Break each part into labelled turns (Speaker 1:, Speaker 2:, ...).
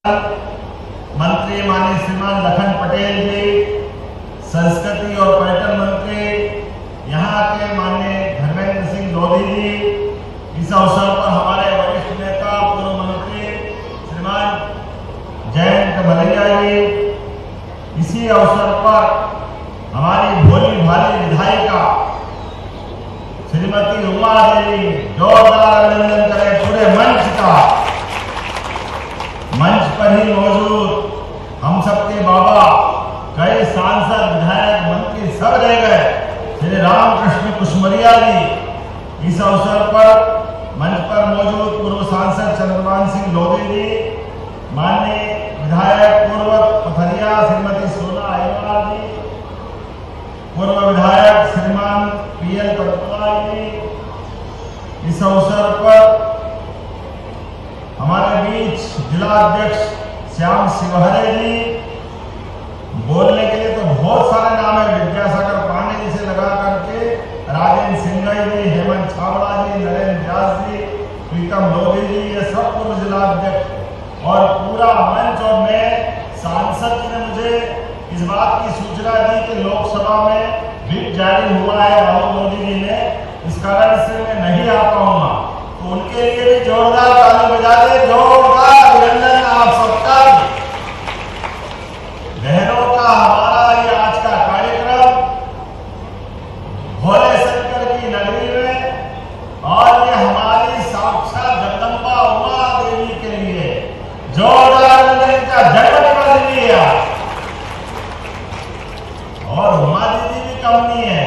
Speaker 1: मंत्री माननीय श्रीमान लखन पटेल जी, संस्कृति और पर्यटन मंत्री यहाँ के माननीय धर्मेंद्र सिंह लोधी जी, इस अवसर पर हमारे वरिष्ठ नेता पूर्व मंत्री श्रीमान जयंत मलैया जी, इसी अवसर पर हमारी भोली भाली विधायिका श्रीमती उमा देवी, जोरदार अभिनंदन करें पूरे मंच का। मंच पर ही मौजूद हम सबके बाबा, कई सांसद, विधायक, मंत्री सब रह गए, श्री रामकृष्ण कुशमरिया जी, इस अवसर पर मंच पर मौजूद पूर्व सांसद चंद्रमान सिंह लोधी जी, माननीय विधायक पूर्व पथरिया श्रीमती सोना अहिरवार जी, पूर्व विधायक श्रीमान पीएल तत्वाल जी, इस अवसर पर हमारे बीच जिला अध्यक्ष श्याम शिवहरे जी, बोलने के लिए तो बहुत सारे नाम है, विद्यासागर पांडे जी से लगा करके राजेंद्र सिंघई जी, हेमंत छाबड़ा जी, नरेंद्र व्यास जी, प्रीतम लोधी जी, ये सब पूर्व जिला अध्यक्ष और पूरा मंच। और मैं सांसद जी ने मुझे इस बात की सूचना दी कि लोकसभा में व्हिप जारी हुआ है राहुल मोदी जी ने, इस कारण से मैं नहीं आ पाऊंगा, तो उनके लिए भी जोरदार ताली बजा दे, जोरदार अभिनंदन आप सबका। बहनों का हमारा ये आज का कार्यक्रम भोले शंकर की नगरी में, और ये हमारी साक्षात जगदम्बा उमा देवी के लिए जोरदार अभिनंदन का जन्मदिवस भी है। और उमा दीदी भी कम नहीं है,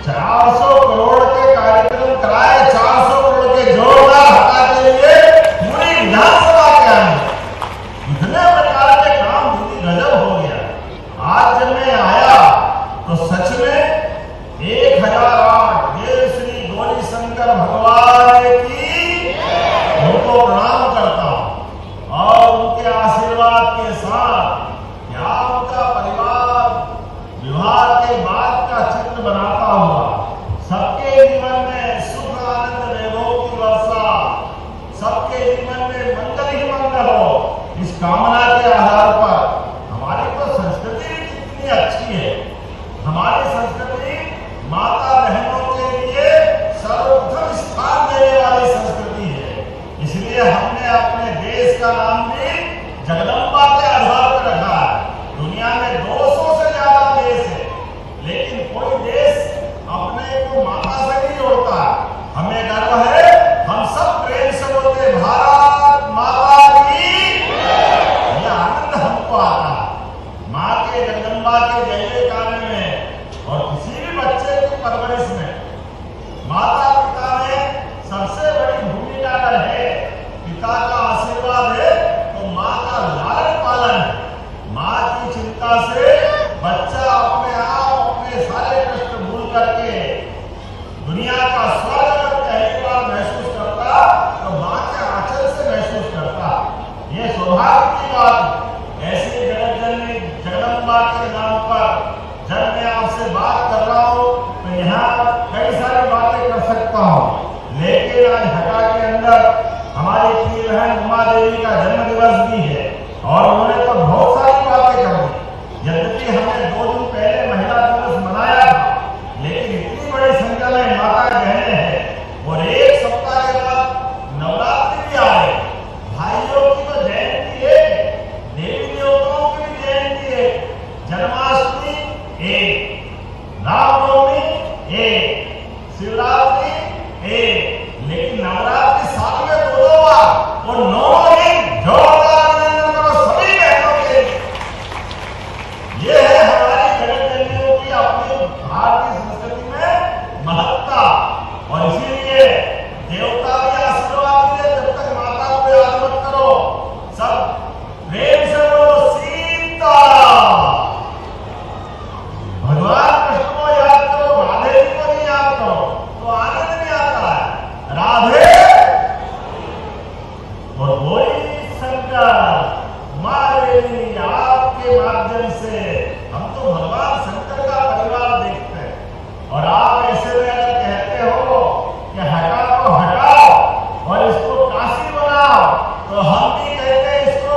Speaker 1: 400 करोड़ के कार्यक्रम कराए, 400 करोड़ के जोरदार हटा के लिए पूरी विधानसभा के अंदर इतने प्रकार के काम दीदी गजब हो गया। आज जब मैं आया तो सच में 1008 देव श्री गौरी शंकर भगवान की उनको प्रणाम करता हूं और उनके आशीर्वाद के साथ क्या उनका परिवार विवाह के बाद का चित्र बनाता हुआ सबके जीवन में सुख आनंद वैभव की वर्षा, सबके जीवन में मंगल ही मंगल हो, इस कामना के आधार पर हमारी तो संस्कृति कितनी अच्छी है। हमारी संस्कृति माता बहनों के लिए सर्वप्रथम स्थान देने वाली संस्कृति है, इसलिए हमने अपने देश का नाम भी जगदम्बा के आधार पर रखा है। दुनिया में 200 से ज्यादा देश है, लेकिन कोई देश अपने को माता से नहीं जोड़ता। हमें गर्व है, हम सब प्रेम से बोलते भारत माता की, यह आनंद हमको आता है माँ के जगदम्बा के जय जयकार में। और किसी भी बच्चे की परवरिश में माता पिता में सबसे बड़ी भूमिका अगर है, पिता का आशीर्वाद है तो माँ का लालन पालन है। माँ की चिंता से बच्चा अपने आप अपने सारे कष्ट भूल करके दुनिया का स्वर्ग पहली बार महसूस करता तो माँ के आंचल से महसूस करता। ये सौभाग्य की बात। ऐसी जगत जननी जगदम्बा के नाम पर जब मैं आपसे बात कर रहा हूँ तो यहाँ कई सारी बातें कर सकता हूँ, लेकिन आज ढाका के अंदर हमारी प्रिय बहन उमा देवी का जन्म दिवस भी है और उन्होंने तो बहुत सारी बातें कर दी। यद्यपि हमने 2 दिन पहले महिला दिवस मनाया था, लेकिन इतनी बड़ी संख्या में माता बहनें हैं और एक सप्ताह के बाद नवरात्रि भी आ रही। भाइयों की तो जयंती एक, देवी देवताओं की भी जयंती एक, जन्माष्टमी एक, रामनवमी एक, शिवरात्रि एक, लेकिन नवरात्रि साल में 2 बार और 9 दिन जोरदार अभिनंदन करो सभी बहनों के। ये है हमारी जगत जननियों की अपनी भारतीय संस्कृति में महत्ता। और इसीलिए देवता भी आशीर्वाद दे, जब तक माता को याद मत करो, सब प्रेम से बोलो सीता। भगवान कृष्ण को याद करो, राधे जी को नहीं याद करो तो आनंद नहीं आता है। राधे और गौरी शंकर मारे आपके माध्यम से हम तो भगवान शंकर का परिवार देखते हैं। और आप ऐसे में अगर कहते हो कि हटा तो हटाओ और इसको काशी बनाओ, तो हम भी कहते हैं इसको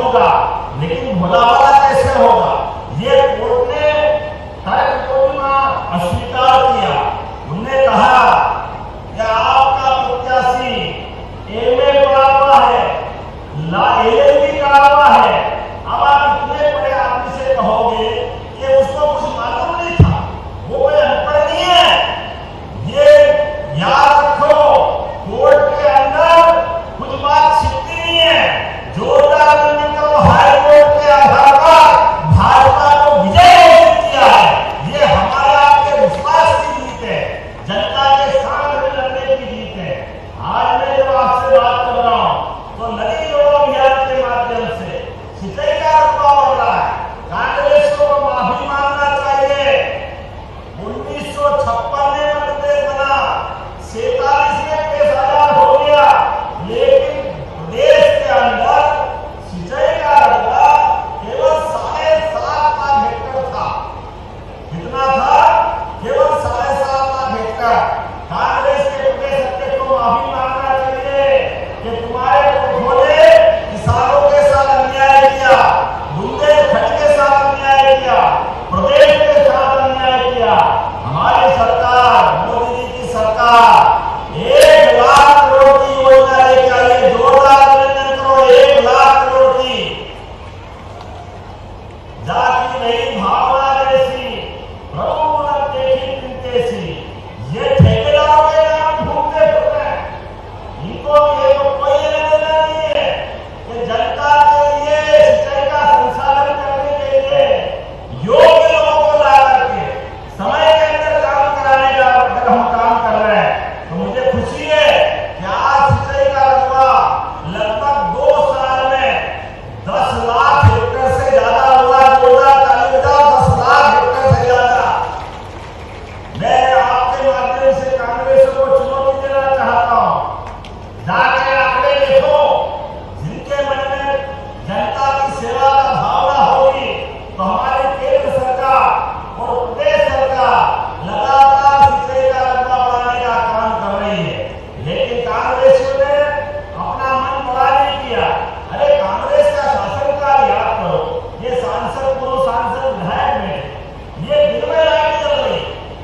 Speaker 1: होगा, लेकिन भोला कैसे होगा? ये कोर्ट ने अस्वीकार किया। उन्होंने कहा कि आपका प्रत्याशी एमए पढ़ा हुआ है, LLB पढ़ा हुआ है। अब आप इतने बड़े आदमी से कहोगे कि उसको कुछ मालूम नहीं था, वो कोई अनपढ़ नहीं है। ये याद रखो, कोर्ट के अंदर कुछ बात छिपती नहीं है। जोरदार निर्णय करो, हाई कोर्ट के आधार पर भाजपा को विजय घोषित किया है। ये हमारे आपके विश्वास की जीत है, जनता के साथ लड़ने की जीत है। आज मैं जब आपसे बात कर रहा हूं तो नदी जोड़ो अभियान के माध्यम से सिंचाई का रकबा बढ़ रहा है। कांग्रेस को माफी मांगना चाहिए। 1956 में मध्य प्रदेश बना, 47 में देश आजाद हो गया, लेकिन प्रदेश के अंदर सिंचाई का रकबा केवल 7.5 लाख हेक्टेयर था। कितना था? केवल 7.5 लाख हेक्टेयर। कांग्रेस के प्रदेश अध्यक्ष को माफी मांगना चाहिए कि तुम्हारे खोले किसानों के साथ अन्याय किया, बुंदेलखंड के साथ अन्याय किया, प्रदेश के साथ अन्याय किया। हमारी सरकार, मोदी जी की सरकार 1 लाख करोड़ की योजना लेके आई है। जोरदार अभिनंदन करो। 1 लाख करोड़ की जाति नहीं भावना जैसी प्रभु न देखी पिंतेसी। ये ठेकेदारों के नाम ढूंढते फिरते हैं। इनको ये तो कोई लेना नहीं है कि जनता के लिए सिंचाई का संसाधन करने के लिए योग्य लोगों को ला करके समय के अंदर काम कराने का अगर हम काम कर रहे हैं तो मुझे खुशी है कि आज सिंचाई का रकबा लगभग 2 साल में 10 लाख हेक्टेयर से ज्यादा हुआ। 10 लाख हेक्टेयर से ज्यादा। मैं आपके माध्यम से कांग्रेस को चुनौती देना चाहता हूं, जाके आंकड़े देखो। जिनके मन में जनता की सेवा का भावना होगी तो हमारी केंद्र सरकार और प्रदेश सरकार लगातार सिंचाई का रकबा बढ़ाने का काम कर रही है। लेकिन कांग्रेसियों ने अपना मन बड़ा नहीं किया। अरे कांग्रेस का शासनकाल याद करो। ये सांसद पूर्व सांसद विधायक में ये दिन में लाइट जल रही।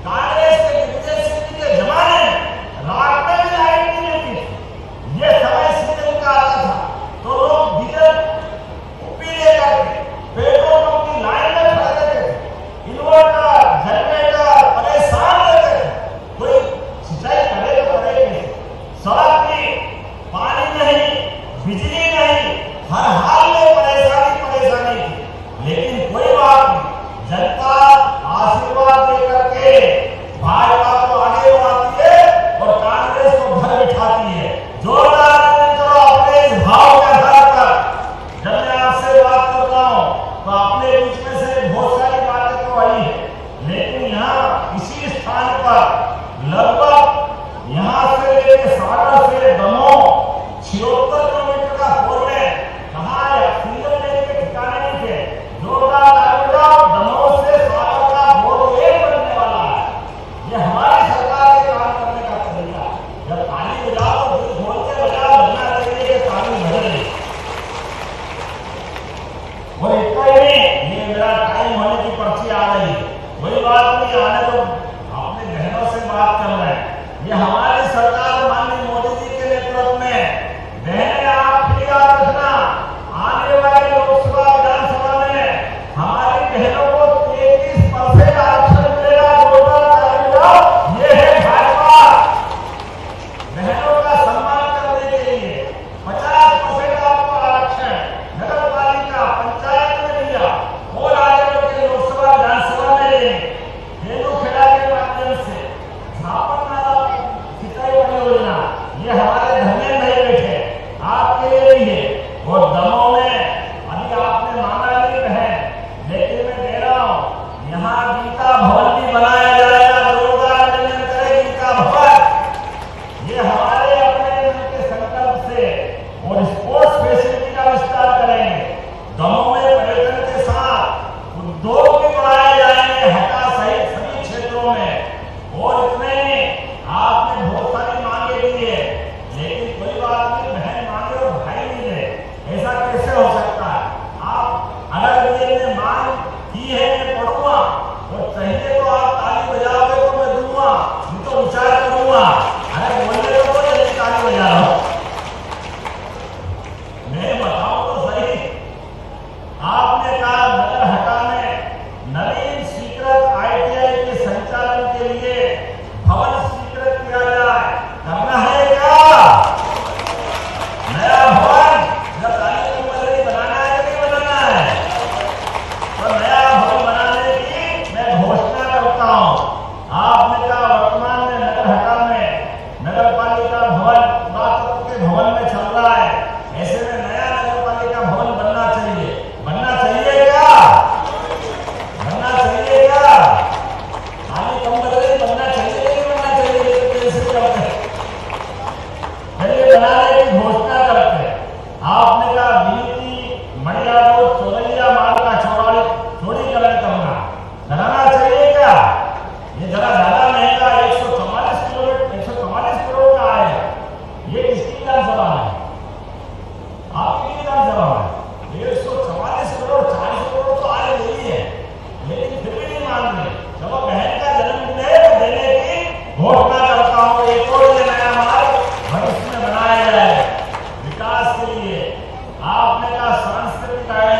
Speaker 1: कांग्रेस के दिग्विजय सिंह जी के जमाने में रात में भी लाइट नहीं मिलती थी। ये समय सीजन का आता था तो लोग डीजल पीले करके पेट्रोल पंप की लाइन में खड़े रहते थे। इन्वर्टर, जनरेटर परेशान रहते थे। कोई सिंचाई करे तो करे कैसे? सड़क नहीं, पानी नहीं, बिजली नहीं, हर हाल में परेशानी थी। लेकिन कोई बात नहीं, जनता आशीर्वाद दे करके भाजपा को आगे बढ़ाती है और कांग्रेस को घर बिठाती है। जोरदार करो अपने इस भाव के आधार पर। जब मैं आपसे बात कर रहा हूं तो अपने बीच में से बहुत सारी बातें तो आई है, लेकिन यहाँ इसी स्थान पर लगभग यहाँ से लेकर सागर से दमोह 76 किलोमीटर का फोर लेन कहाँ है? सिंगल लेन के ठिकाने नहीं थे। जोरदार ताली बजाओ। दमोह से सागर का फोर लेन बनने वाला है। ये हमारी सरकार के काम करने का तरीका। जब ताली बजाओ तो दिल खोल के बजाओ, लगना चाहिए कि ताली बज रही। और इतना ही नहीं, ये मेरा टाइम होने की पर्ची आ रही है। कोई बात नहीं, आने तो अपने बहनों से बात कर रहे हैं। ये हमारी सरकार माननीय मोदी जी के नेतृत्व में, बहनें आप भी याद रखना, आने वाली लोकसभा विधानसभा में हमारी बहनों को 33% आरक्षण मिलेगा। ये है भाजपा। बहनों का सम्मान करने के लिए 50% आपको आरक्षण नगर पालिका पंचायत में दिया और आगे के लोकसभा विधानसभा में देंगे। खेला के माध्यम से झापन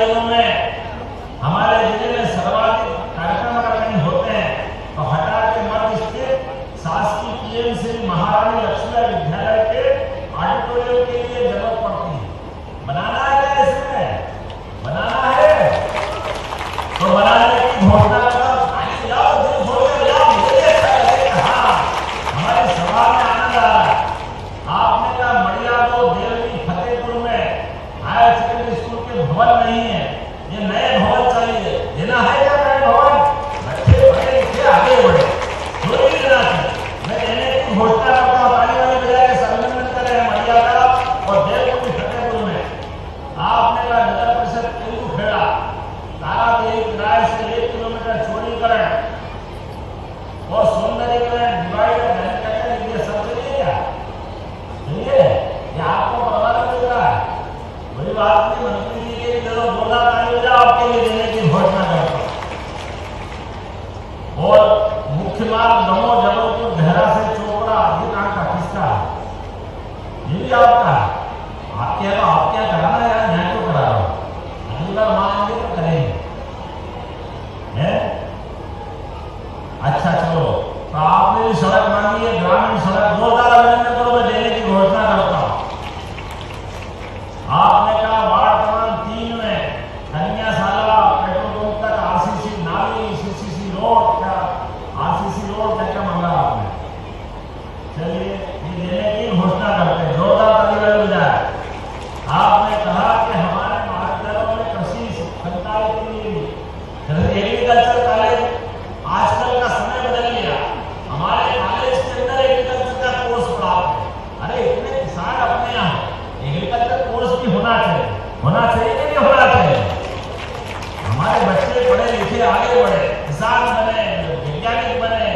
Speaker 1: जिलों में, हमारे जिले में सर्वाधिक कार्यक्रम अगर कहीं होते हैं तो हटा के मध्य स्थित शासकीय पीएमसी महारानी लक्ष्मीबाई विद्यालय के ऑडिटोरियम के लिए जरूरत पड़ती है। बनाना है क्या इसमें? बनाना है तो बनाने की घोषणा करो। हमारी सभा में आनंद आ रहा है। आपने कहा मड़ियादो देवरी फतेहपुर में हायर सेकेंडरी स्कूल के भवन नहीं है, ये नए भवन चाहिए। देना है क्या नए भवन? बच्चे पढ़े लिखे आगे बढ़े, जो भी देना चाहिए मैं देने की घोषणा करता हूँ। ताली वाली बजा के अभिनंदन करें मड़िया का और देवपुर फतेहपुर में। आपने कहा नगर परिषद तेलुगु खेड़ा तारादेवी किराए से 1 किलोमीटर चौड़ीकरण और सौंदर्यीकरण डिवाइडर ये सब चलिए क्या? चलिए, ये आपको प्रभावित कर रहा है। बड़ी बात नहीं, मंत्री जी के लिए 2 लाख ताली बजाओ, आपके लिए देने की घोषणा करता हूं। और मुख्य मार्ग दमोह जबलपुर देहरा से चोपड़ा, ये कहां का किसका? ये भी आपका। आप क्या कराना है? मैं तो करा रहा हूं। अगली बार मांगेंगे तो करेंगे। अच्छा चलो, तो आपने भी सड़क मांगी है, ग्रामीण सड़क 2000 अभिनंदन करो, मैं देने की घोषणा करता हूं। आपने कहा वार्ड क्रमांक 3 में कन्याशाला पेट्रोल पंप तक आरसीसी नाली, सीसीसी रोड, क्या आरसीसी रोड क्या मांगा आपने? चलिए ये देने की घोषणा करते हैं, जोरदार ताली बजाए। आपने कहा कि हमारे महाविद्यालयों में कृषि संकाय के लिए एग्रीकल्चर कॉलेज, आजकल का समय बदल गया, हमारे कॉलेज के अंदर एग्रीकल्चर का कोर्स प्राप्त है। अरे इतने किसान अपने यहाँ, एग्रीकल्चर कोर्स भी होना चाहिए कि नहीं होना चाहिए? हमारे बच्चे पढ़े लिखे आगे बढ़े, किसान बने, वैज्ञानिक बने,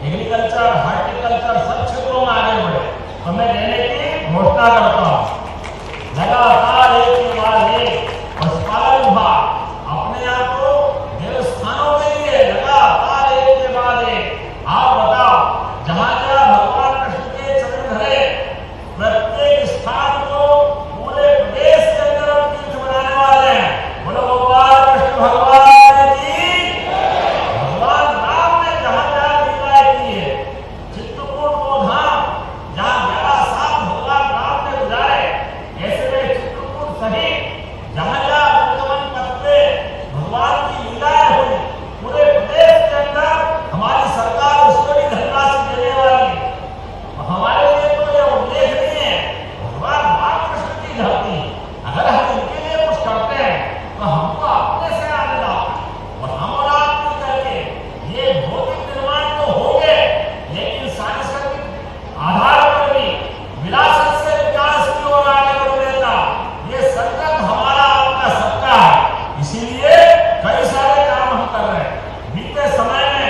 Speaker 1: एग्रीकल्चर, हार्टिकल्चर सब क्षेत्रों में आगे बढ़े। तो मैं देने की घोषणा करता हूँ। लगातार एक के बाद एक पशुपालन विभाग अपने आप को देवस्थानों के लिए लगातार एक के बाद एक। आप बताओ, जहां जहां भगवान कृष्ण के चरण धरे, प्रत्येक स्थान को पूरे प्रदेश के अंदर हम तीर्थ बनाने वाले हैं। बोलो भगवान कृष्ण भगवान की। भगवान राम ने जहां जहां लीलाएं की है, चित्रकूट को धाम जहां 11 साल भगवान राम ने गुजारे, ऐसे में चित्रकूट सहित जहां जहां वृंदावन पथ पे भगवान की लीलाएं हुई, पूरे प्रदेश के अंदर हमारी सरकार उसको भी धनराशि देने वाली है। हमारे लिए तो ये उल्लेखनीय है, भगवान राम कृष्ण की धरती। अगर हम इनके लिए कुछ करते हैं तो हमको अपने से आनंद आता है। और हम और आप मिल करके ये भौतिक निर्माण तो हो गए, लेकिन सांस्कृतिक आधार पर भी विरासत से विकास की ओर आगे बढ़ देता, ये संकल्प हमारा आपका सबका है। इसीलिए कई सारे काम हम कर रहे हैं। बीते समय में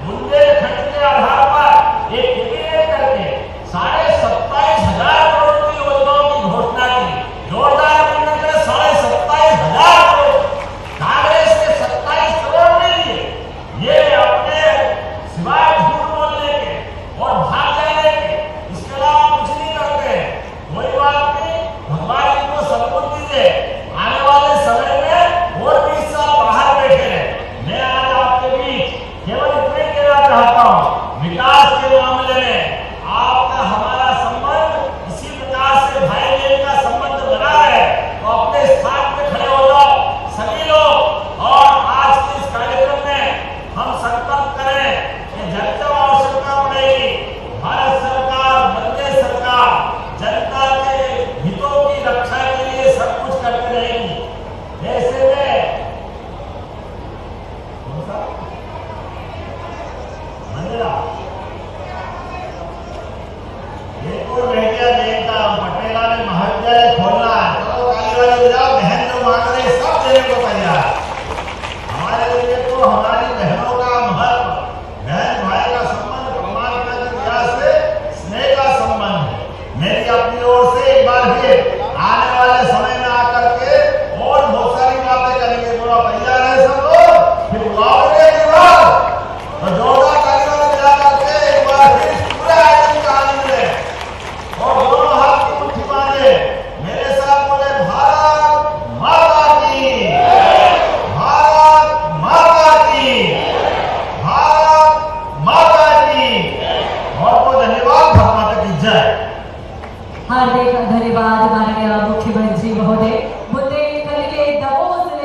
Speaker 1: बुंदेलखंड के आधार पर एक कैबिनेट करके 27,500 करोड़ की योजनाओं की घोषणा की। जोरदार अभिनंदन करें, 27,500 करोड़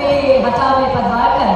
Speaker 2: के हटा में पधार कर